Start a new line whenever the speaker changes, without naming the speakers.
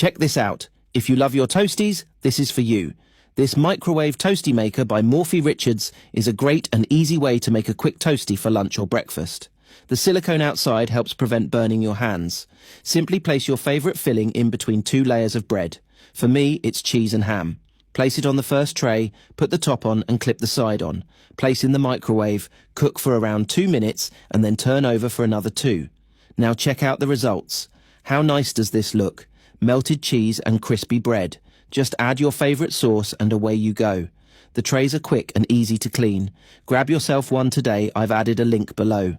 Check this out. If you love your toasties, this is for you. This microwave toastie maker by Morphy Richards is a great and easy way to make a quick toastie for lunch or breakfast. The silicone outside helps prevent burning your hands. Simply place your favourite filling in between 2 layers of bread. For me, it's cheese and ham. Place it on the first tray, put the top on and clip the side on. Place in the microwave, cook for around 2 minutes and then turn over for another 2. Now check out the results. How nice does this look? Melted cheese and crispy bread. Just add your favourite sauce and away you go. The trays are quick and easy to clean. Grab yourself one today, I've added a link below.